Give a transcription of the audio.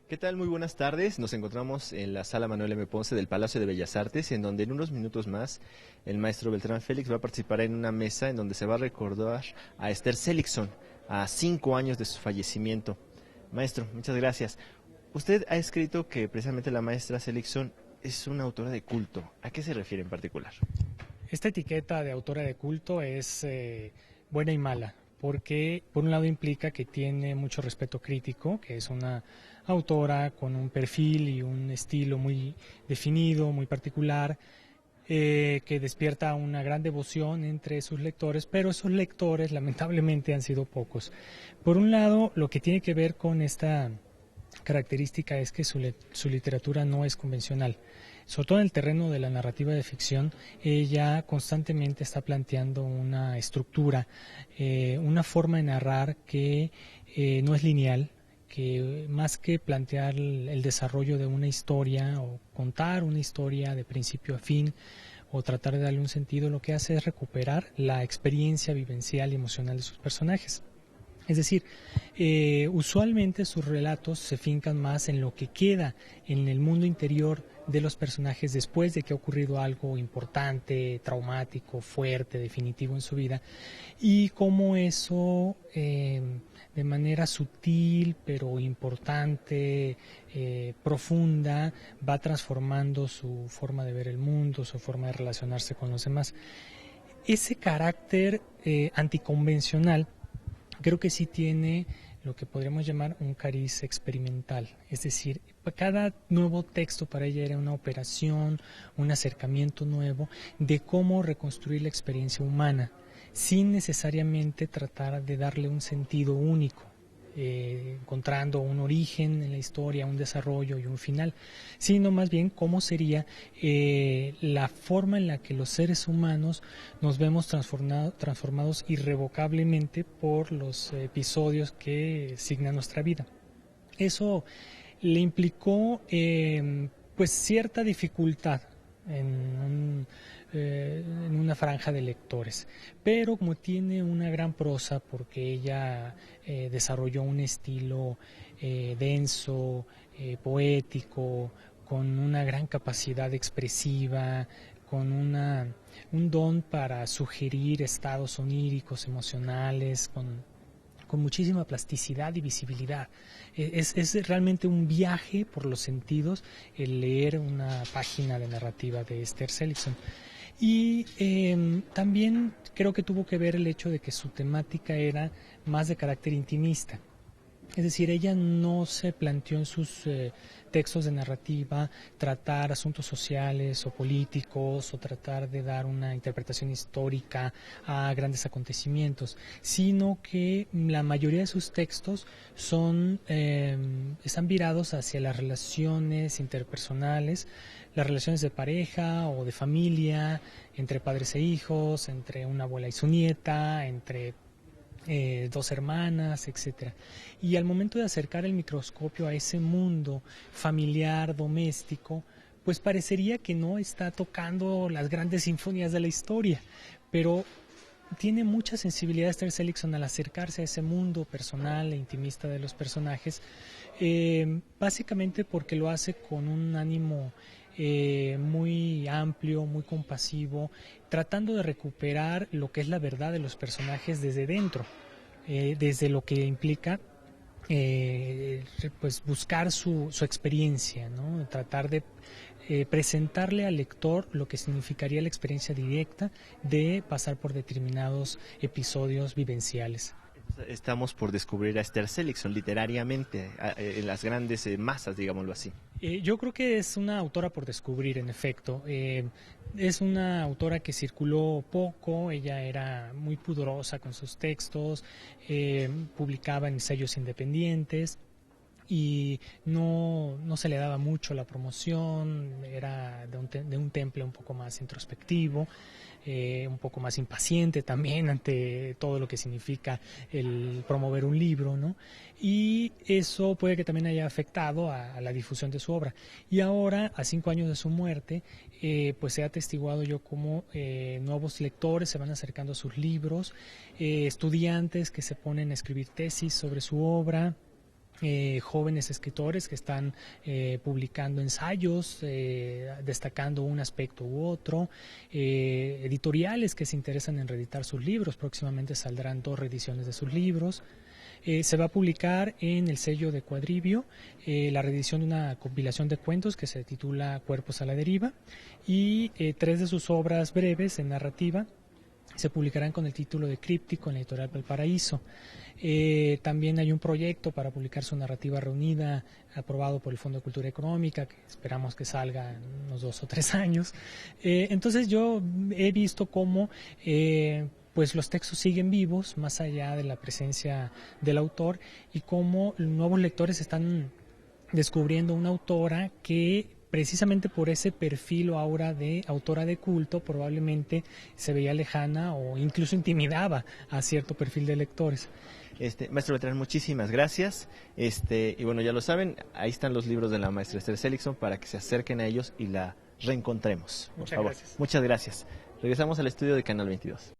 ¿Qué tal? Muy buenas tardes. Nos encontramos en la sala Manuel M. Ponce del Palacio de Bellas Artes, en donde en unos minutos más el maestro Beltrán Félix va a participar en una mesa en donde se va a recordar a Esther Seligson, a 5 años de su fallecimiento. Maestro, muchas gracias. Usted ha escrito que precisamente la maestra Seligson es una autora de culto. ¿A qué se refiere en particular? Esta etiqueta de autora de culto es buena y mala, porque por un lado implica que tiene mucho respeto crítico, que es una autora con un perfil y un estilo muy definido, muy particular, que despierta una gran devoción entre sus lectores, pero esos lectores lamentablemente han sido pocos. Por un lado, lo que tiene que ver con esta característica es que su literatura no es convencional. Sobre todo en el terreno de la narrativa de ficción, ella constantemente está planteando una estructura, una forma de narrar que no es lineal, que más que plantear el desarrollo de una historia o contar una historia de principio a fin o tratar de darle un sentido, lo que hace es recuperar la experiencia vivencial y emocional de sus personajes. Es decir, usualmente sus relatos se fincan más en lo que queda en el mundo interior de los personajes después de que ha ocurrido algo importante, traumático, fuerte, definitivo en su vida, y cómo eso de manera sutil pero importante, profunda, va transformando su forma de ver el mundo, su forma de relacionarse con los demás. Ese carácter anticonvencional creo que sí tiene lo que podríamos llamar un cariz experimental, es decir, cada nuevo texto para ella era una operación, un acercamiento nuevo de cómo reconstruir la experiencia humana, sin necesariamente tratar de darle un sentido único, encontrando un origen en la historia, un desarrollo y un final, sino más bien cómo sería la forma en la que los seres humanos nos vemos transformados irrevocablemente por los episodios que signan nuestra vida. Eso le implicó pues cierta dificultad en una franja de lectores, pero como tiene una gran prosa porque ella desarrolló un estilo denso, poético, con una gran capacidad expresiva, con un don para sugerir estados oníricos, emocionales, con muchísima plasticidad y visibilidad. Es realmente un viaje por los sentidos el leer una página de narrativa de Esther Seligson. Y también creo que tuvo que ver el hecho de que su temática era más de carácter intimista. Es decir, ella no se planteó en sus textos de narrativa tratar asuntos sociales o políticos o tratar de dar una interpretación histórica a grandes acontecimientos, sino que la mayoría de sus textos están virados hacia las relaciones interpersonales, las relaciones de pareja o de familia, entre padres e hijos, entre una abuela y su nieta, entre dos hermanas, etcétera. Y al momento de acercar el microscopio a ese mundo familiar, doméstico, pues parecería que no está tocando las grandes sinfonías de la historia, pero tiene mucha sensibilidad Esther Seligson al acercarse a ese mundo personal e intimista de los personajes, básicamente porque lo hace con un ánimo muy amplio, muy compasivo, tratando de recuperar lo que es la verdad de los personajes desde dentro, desde lo que implica pues buscar su experiencia, ¿no? Tratar de presentarle al lector lo que significaría la experiencia directa de pasar por determinados episodios vivenciales. Estamos por descubrir a Esther Seligson literariamente, en las grandes masas, digámoslo así. Yo creo que es una autora por descubrir, en efecto. Es una autora que circuló poco, ella era muy pudorosa con sus textos, publicaba en sellos independientes y no se le daba mucho la promoción, era de un temple un poco más introspectivo, un poco más impaciente también ante todo lo que significa el promover un libro, ¿no? Y eso puede que también haya afectado a la difusión de su obra. Y ahora, a 5 años de su muerte, pues he atestiguado yo cómo nuevos lectores se van acercando a sus libros, estudiantes que se ponen a escribir tesis sobre su obra, jóvenes escritores que están publicando ensayos, destacando un aspecto u otro, editoriales que se interesan en reeditar sus libros. Próximamente saldrán 2 reediciones de sus libros. Se va a publicar en el sello de Cuadribio la reedición de una compilación de cuentos que se titula Cuerpos a la deriva, y 3 de sus obras breves en narrativa se publicarán con el título de Críptico en la editorial Valparaíso. También hay un proyecto para publicar su narrativa reunida aprobado por el Fondo de Cultura Económica, que esperamos que salga en unos 2 o 3 años. Entonces yo he visto cómo pues los textos siguen vivos más allá de la presencia del autor, y cómo nuevos lectores están descubriendo una autora que precisamente por ese perfil o aura de autora de culto probablemente se veía lejana o incluso intimidaba a cierto perfil de lectores. Maestro Beltrán, muchísimas gracias. Y bueno, ya lo saben, ahí están los libros de la maestra Esther Seligson para que se acerquen a ellos y la reencontremos. Por favor. Gracias. Muchas gracias. Regresamos al estudio de Canal 22.